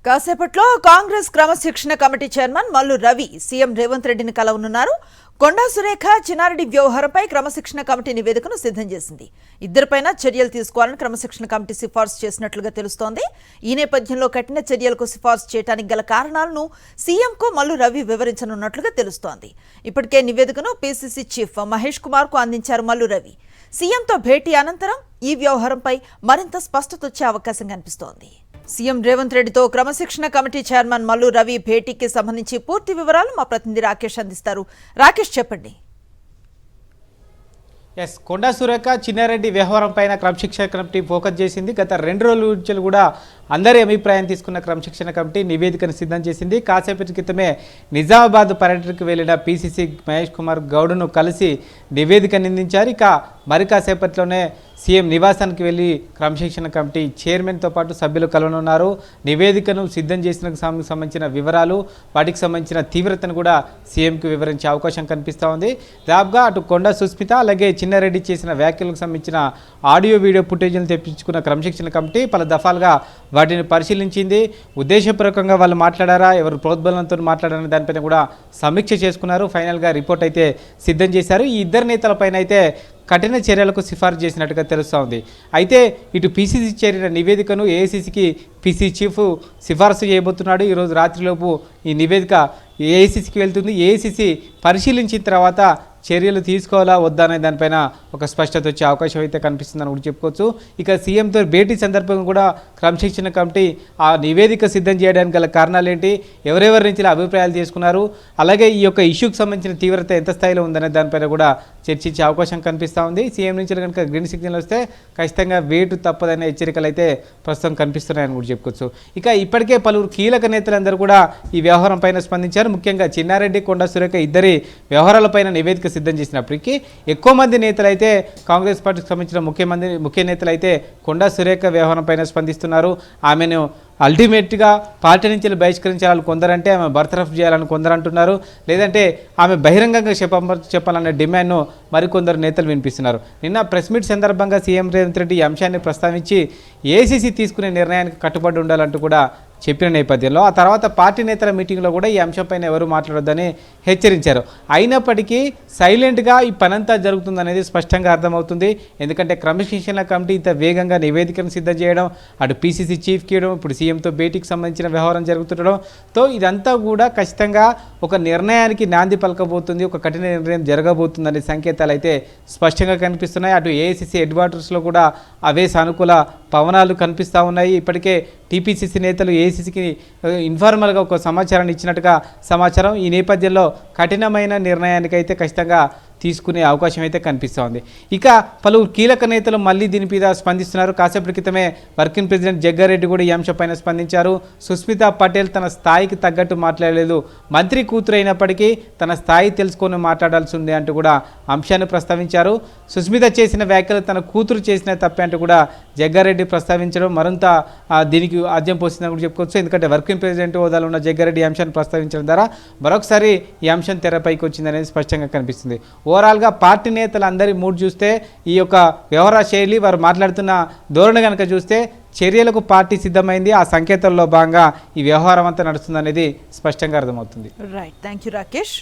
కాసేపట్లో కాంగ్రెస్ క్రమశిక్షణ committee chairman Mallu Ravi CM Revanth రెడ్డిని కలవనున్నారు. కొండా సురేఖ చిన్నారెడ్డి వ్యవహారంపై క్రమశిక్షణ కమిటీ నివేదికను సిద్ధం చేసింది. ఇద్దరిపైన చర్యలు తీసుకోవాలని క్రమశిక్షణ కమిటీ సిఫార్సు చేసినట్లుగా తెలుస్తోంది. ఈ నేపథ్యంలో కఠిన చర్యలకు సిఫార్సు చేయడానికి గల కారణాలను సీఎంకు మల్లు రవి వివరించనున్నట్లుగా తెలుస్తోంది. ఇప్పటికే నివేదికను పీసీసీ చీఫ్ మహేష్ కుమార్ కు అందించారు మల్లు రవి. సీఎంతో భేటీ అనంతరం ఈ వ్యవహారంపై మరింత స్పష్టత వచ్చే అవకాశం కనిపిస్తోంది. సీఎం రేవంత్ రెడ్డితో క్రమశిక్షణ కమిటీ చైర్మన్ మల్లు రవి భేటీకి సంబంధించి పూర్తి వివరాలు మా ప్రతినిధి రాకేష్ అందిస్తారు. రాకేష్, చెప్పండి. కొండా సురేఖ చిన్నారెడ్డి వ్యవహారం పైన క్రమశిక్షణ కమిటీ ఫోకస్ చేసింది. గత 2 రోజుల నుంచి కూడా అందరి అభిప్రాయం తీసుకున్న క్రమశిక్షణ కమిటీ నివేదికను సిద్ధం చేసింది. కాసేపటి క్రితమే నిజామాబాద్ పర్యటనకు వెళ్లిన పీసీసీ మహేష్ కుమార్ గౌడ్ను కలిసి నివేదికను అందించారు. ఇక మరి కాసేపట్లోనే సీఎం నివాసానికి వెళ్లి క్రమశిక్షణ కమిటీ చైర్మన్తో పాటు సభ్యులు కలవనున్నారు. నివేదికను సిద్ధం చేసిన సంబంధించిన వివరాలు, వాటికి సంబంధించిన తీవ్రతను కూడా సీఎంకు వివరించే అవకాశం కనిపిస్తూ ఉంది. దాదాపుగా అటు కొండా సుస్మిత అలాగే చిన్నారెడ్డి చేసిన వ్యాఖ్యలకు సంబంధించిన ఆడియో వీడియో ఫుటేజ్లను తెప్పించుకున్న క్రమశిక్షణ కమిటీ పలు దఫాలుగా వాటిని పరిశీలించింది. ఉద్దేశపూర్వకంగా వాళ్ళు మాట్లాడారా, ఎవరు ప్రోద్బలంతో మాట్లాడారని దానిపైన కూడా సమీక్ష చేసుకున్నారు. ఫైనల్గా రిపోర్ట్ అయితే సిద్ధం చేశారు. ఈ ఇద్దరు నేతలపైన అయితే కఠిన చర్యలకు సిఫార్సు చేసినట్టుగా తెలుస్తూ ఉంది. అయితే ఇటు పీసీసీ చేరిన నివేదికను ఏఐసీసీకి పీసీ చీఫ్ సిఫార్సు చేయబోతున్నాడు. ఈరోజు రాత్రిలోపు ఈ నివేదిక ఏఐసీసీకి వెళ్తుంది. ఏఐసీసీ పరిశీలించిన తర్వాత చర్యలు తీసుకోవాలా వద్దా అనే దానిపైన ఒక స్పష్టత వచ్చే అవకాశం అయితే కనిపిస్తుందని కూడా చెప్పుకోవచ్చు. ఇక సీఎంతో భేటీ సందర్భంగా కూడా క్రమశిక్షణ కమిటీ ఆ నివేదిక సిద్ధం చేయడానికి గల కారణాలు ఏంటి, ఎవరెవరి నుంచి అభిప్రాయాలు తీసుకున్నారు, అలాగే ఈ యొక్క ఇష్యూకి సంబంధించిన తీవ్రత ఎంత స్థాయిలో ఉందనే దానిపైన కూడా చర్చించే అవకాశం కనిపిస్తూ ఉంది. సీఎం నుంచి కనుక గ్రీన్ సిగ్నల్ వస్తే ఖచ్చితంగా వేటు తప్పదనే హెచ్చరికలు అయితే ప్రస్తుతం కనిపిస్తున్నాయని కూడా చెప్పుకోవచ్చు. ఇక ఇప్పటికే పలువురు కీలక నేతలందరూ కూడా ఈ వ్యవహారం పైన స్పందించారు. ముఖ్యంగా చిన్నారెడ్డి, కొండా సురేఖ ఇద్దరి వ్యవహారాలపైన నివేదిక సిద్ధం చేసినప్పటికీ ఎక్కువ మంది నేతలైతే కాంగ్రెస్ పార్టీకి సంబంధించిన ముఖ్య నేతలైతే కొండా సురేఖ వ్యవహారం పైన స్పందిస్తున్నారు. ఆమెను అల్టిమేట్గా పార్టీ నుంచి బహిష్కరించాలని కొందరంటే ఆమె బర్తరఫ్ చేయాలని కొందరు అంటున్నారు. లేదంటే ఆమె బహిరంగంగా చెప్పాలనే డిమాండ్ను మరికొందరు నేతలు వినిపిస్తున్నారు. నిన్న ప్రెస్ మీట్ సందర్భంగా సీఎం రేవంత్ రెడ్డి ఈ అంశాన్ని ప్రస్తావించి ఏఐసీసీ తీసుకునే నిర్ణయానికి కట్టుబడి ఉండాలంటూ కూడా చెప్పిన నేపథ్యంలో ఆ తర్వాత పార్టీ నేతల మీటింగ్లో కూడా ఈ అంశంపైన ఎవరు మాట్లాడొద్దని హెచ్చరించారు. అయినప్పటికీ సైలెంట్గా ఈ పనంతా జరుగుతుందనేది స్పష్టంగా అర్థమవుతుంది. ఎందుకంటే క్రమశిక్షణ కమిటీ ఇంత వేగంగా నివేదికను సిద్ధం చేయడం, అటు పీసీసీ చీఫ్కి ఇవ్వడం, ఇప్పుడు సీఎంతో భేటీకి సంబంధించిన వ్యవహారం జరుగుతుండడంతో ఇదంతా కూడా ఖచ్చితంగా ఒక నిర్ణయానికి నాంది పలకబోతుంది, ఒక కఠిన నిర్ణయం జరగబోతుందనే సంకేతాలు అయితే స్పష్టంగా కనిపిస్తున్నాయి. అటు ఏఐసీసీ హెడ్ క్వార్టర్స్లో కూడా అవే సానుకూల పవనాలు కనిపిస్తూ ఉన్నాయి. ఇప్పటికే టీపీసీసీ నేతలు ఏఐసీసీకి ఇన్ఫార్మల్గా ఒక సమాచారాన్ని ఇచ్చినట్టుగా సమాచారం. ఈ నేపథ్యంలో కఠినమైన నిర్ణయానికి అయితే ఖచ్చితంగా తీసుకునే అవకాశం అయితే కనిపిస్తోంది. ఇక పలువురు కీలక నేతలు మళ్ళీ దీని మీద స్పందిస్తున్నారు. కాసేపటి క్రితమే వర్కింగ్ ప్రెసిడెంట్ జగ్గారెడ్డి కూడా ఈ అంశంపైన స్పందించారు. సుస్మితా పటేల్ తన స్థాయికి తగ్గట్టు మాట్లాడలేదు, మంత్రి కూతురు అయినప్పటికీ తన స్థాయి తెలుసుకొని మాట్లాడాల్సి ఉంది అంటూ కూడా అంశాన్ని ప్రస్తావించారు. సుస్మిత చేసిన వ్యాఖ్యలు తన కూతురు చేసిన తప్పే అంటూ కూడా జగ్గారెడ్డి ప్రస్తావించడం మరింత దీనికి ఆద్యం పోసిందని కూడా చెప్పుకోవచ్చు. ఎందుకంటే వర్కింగ్ ప్రెసిడెంట్ హోదాలో ఉన్న జగ్గారెడ్డి ఈ అంశాన్ని ప్రస్తావించడం ద్వారా మరొకసారి ఈ అంశం తెరపైకి వచ్చిందనేది స్పష్టంగా కనిపిస్తుంది. ఓవరాల్గా పార్టీ నేతలందరి మూడ్ చూస్తే, ఈ యొక్క వ్యవహార శైలి, వారు మాట్లాడుతున్న ధోరణి కనుక చూస్తే చర్యలకు పార్టీ సిద్ధమైంది. ఆ సంకేతాల్లో భాగంగా ఈ వ్యవహారం అంతా నడుస్తుందనేది స్పష్టంగా అర్థమవుతుంది. Right, thank you Rakesh.